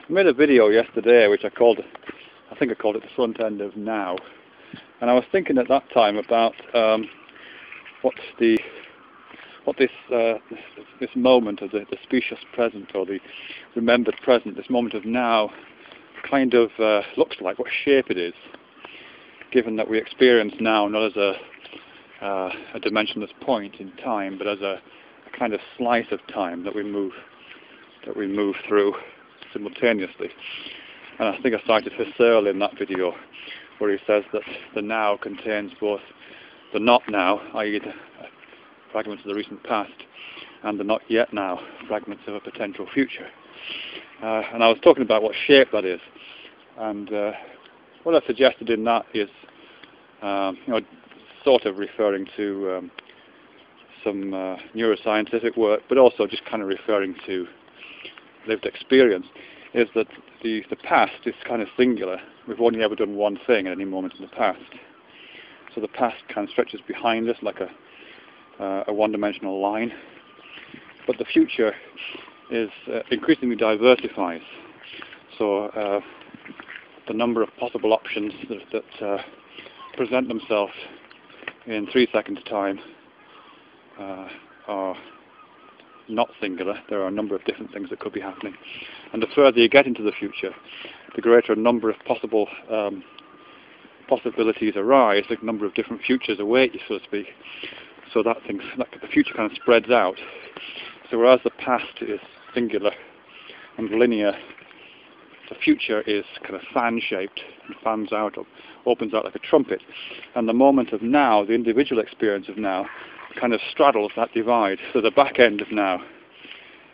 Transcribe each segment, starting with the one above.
I made a video yesterday which I think I called it the front end of now, and I was thinking at that time about what this moment of the specious present, or the remembered present, this moment of now, kind of looks like, what shape it is, given that we experience now not as a dimensionless point in time, but as a kind of slice of time that we move through simultaneously. And I think I cited Husserl in that video, where he says that the now contains both the not now, i.e. the fragments of the recent past, and the not yet now, fragments of a potential future. And I was talking about what shape that is, and what I suggested in that is, sort of referring to some neuroscientific work, but also just kind of referring to lived experience, is that the past is kind of singular. We've only ever done one thing at any moment in the past. So the past kind of stretches behind us like a one-dimensional line. But the future is increasingly diversifies. So the number of possible options that present themselves in 3 seconds time are not singular. There are a number of different things that could be happening. And the further you get into the future, the greater a number of possible possibilities arise, the number of different futures await you, so to speak. So that the future kind of spreads out. So whereas the past is singular and linear, the future is kind of fan-shaped and fans out, opens out like a trumpet. And the moment of now, the individual experience of now, kind of straddles that divide. So the back end of now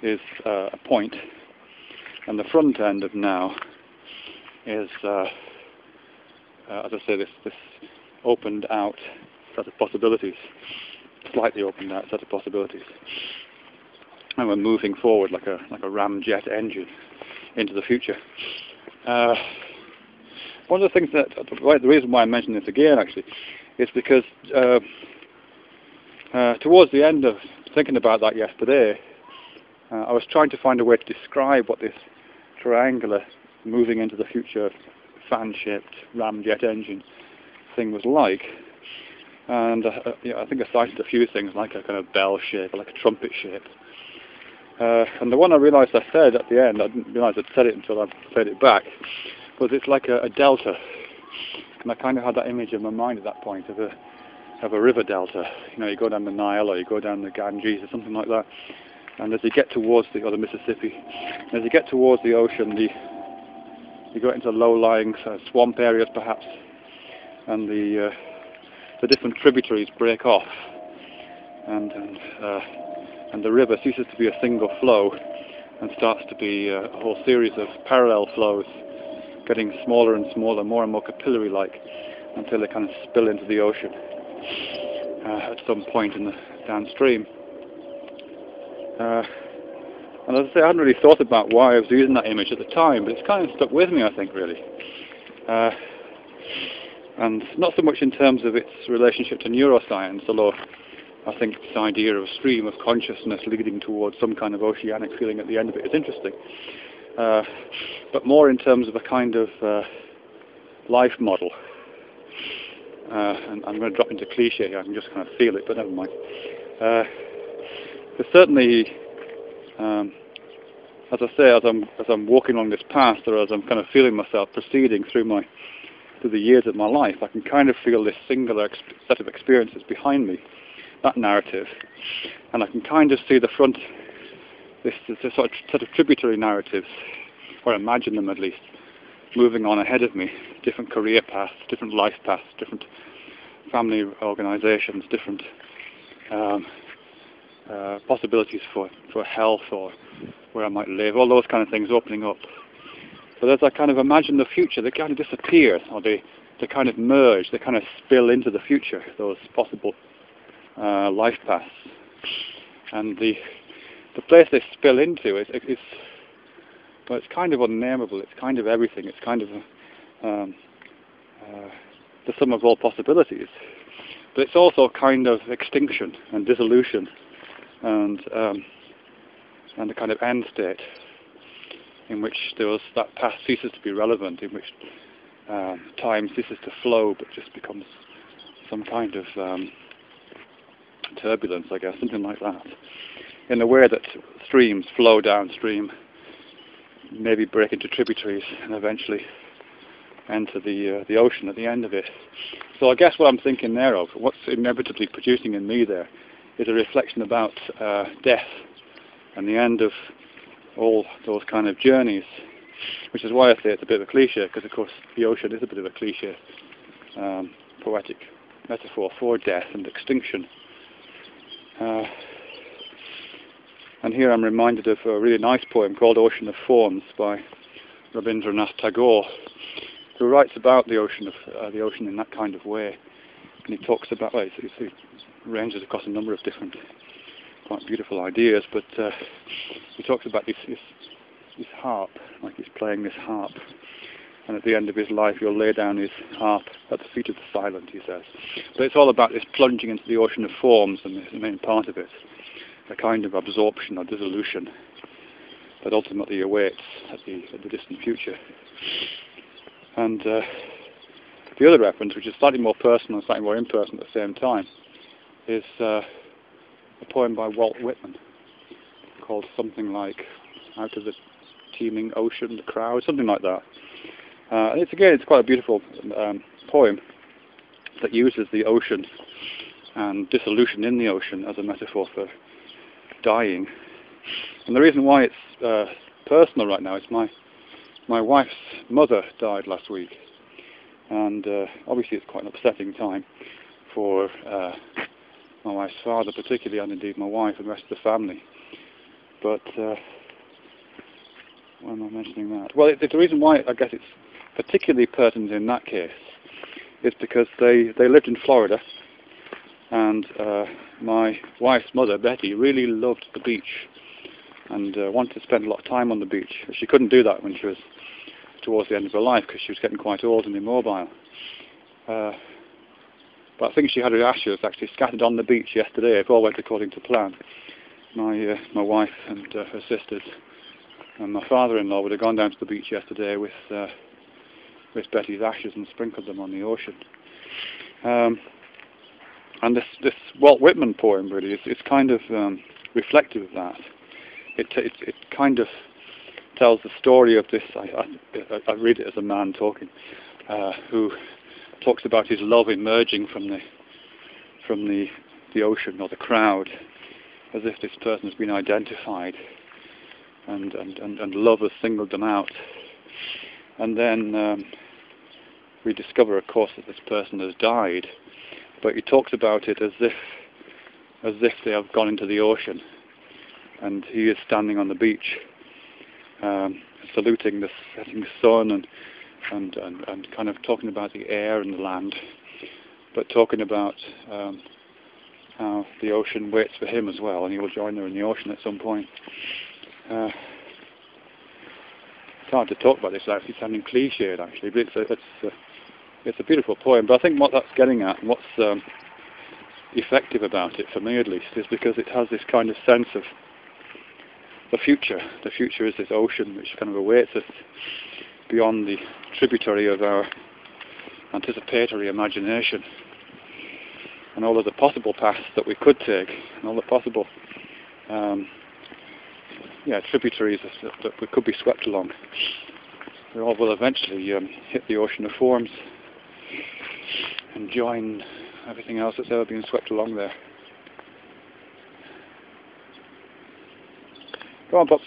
is a point, and the front end of now is, as I say, this opened out set of possibilities, slightly opened out set of possibilities. And we're moving forward like a ramjet engine into the future. One of the things the reason why I mention this again actually is because towards the end of thinking about that yesterday, I was trying to find a way to describe what this triangular moving into the future fan-shaped ramjet engine thing was like. And I think I cited a few things like a kind of bell shape or like a trumpet shape. And the one I realised I said at the end, I didn't realise I'd said it until I played it back, was it's like a delta. And I kind of had that image in my mind at that point of a river delta. You go down the Nile or you go down the Ganges or something like that. And as you get towards the Mississippi, and as you get towards the ocean, you go into low-lying swamp areas perhaps, and the different tributaries break off, and the river ceases to be a single flow and starts to be a whole series of parallel flows, getting smaller and smaller, more and more capillary-like, until they kind of spill into the ocean at some point in the downstream. And as I say, I hadn't really thought about why I was using that image at the time, but it's kind of stuck with me, I think, really. And not so much in terms of its relationship to neuroscience, although I think this idea of a stream of consciousness leading towards some kind of oceanic feeling at the end of it is interesting. But more in terms of a kind of life model. And I'm going to drop into cliche here, I can just kind of feel it, but never mind. But certainly, as I say, as I'm walking along this path, or as I'm kind of feeling myself proceeding through the years of my life, I can kind of feel this singular set of experiences behind me, that narrative, and I can kind of see the front, this sort of set of tributary narratives, or imagine them at least, moving on ahead of me, different career paths, different life paths, different family organisations, different possibilities for health or where I might live, all those kind of things opening up. But as I kind of imagine the future, they kind of disappear, or they kind of merge, they kind of spill into the future, those possible life paths. And the place they spill into is well, it's kind of unnameable, it's kind of everything, it's kind of the sum of all possibilities. But it's also kind of extinction and dissolution and a kind of end state. in which that past ceases to be relevant, in which time ceases to flow but just becomes some kind of turbulence, I guess, something like that. In the way that streams flow downstream, maybe break into tributaries and eventually enter the ocean at the end of it. So I guess what I'm thinking there of, what's inevitably producing in me there, is a reflection about death and the end of all those kind of journeys, which is why I say it's a bit of a cliche, because of course the ocean is a bit of a cliche, poetic metaphor for death and extinction. And here I'm reminded of a really nice poem called Ocean of Forms by Rabindranath Tagore, who writes about the ocean in that kind of way. And he talks about, well, he ranges across a number of different quite beautiful ideas, but he talks about this harp, like he's playing this harp, and at the end of his life he'll lay down his harp at the feet of the silent, he says. But it's all about this plunging into the ocean of forms, and the main part of it, a kind of absorption or dissolution that ultimately awaits at the distant future. And the other reference, which is slightly more personal and slightly more impersonal at the same time, is a poem by Walt Whitman called something like Out of the Teeming Ocean, the Crowd, something like that. And it's quite a beautiful poem that uses the ocean and dissolution in the ocean as a metaphor for dying. And the reason why it's personal right now is my wife's mother died last week, and obviously it's quite an upsetting time for my wife's father particularly, and indeed my wife and the rest of the family. But why am I mentioning that? Well, the reason why I guess it's particularly pertinent in that case is because they lived in Florida, and my wife's mother, Betty, really loved the beach and wanted to spend a lot of time on the beach. She couldn't do that when she was towards the end of her life because she was getting quite old and immobile. But I think she had her ashes actually scattered on the beach yesterday, if all went according to plan. My wife and her sisters and my father-in-law would have gone down to the beach yesterday with Betty's ashes and sprinkled them on the ocean. And this Walt Whitman poem really is kind of reflective of that. It kind of tells the story of this. I read it as a man talking, who talks about his love emerging from the ocean or the crowd, as if this person has been identified, and love has singled them out. And then we discover, of course, that this person has died. But he talks about it as if they have gone into the ocean, and he is standing on the beach, saluting the setting sun and kind of talking about the air and the land, but talking about how the ocean waits for him as well, and he will join her in the ocean at some point. It's hard to talk about this without actually sounding cliched, actually, but it's a beautiful poem. But I think what that's getting at, and what's effective about it, for me at least, is because it has this kind of sense of the future. The future is this ocean which kind of awaits us beyond the tributary of our anticipatory imagination, and all of the possible paths that we could take, and all the possible tributaries that we could be swept along. We all will eventually hit the ocean of forms and join everything else that's ever been swept along there. Go on, Pops.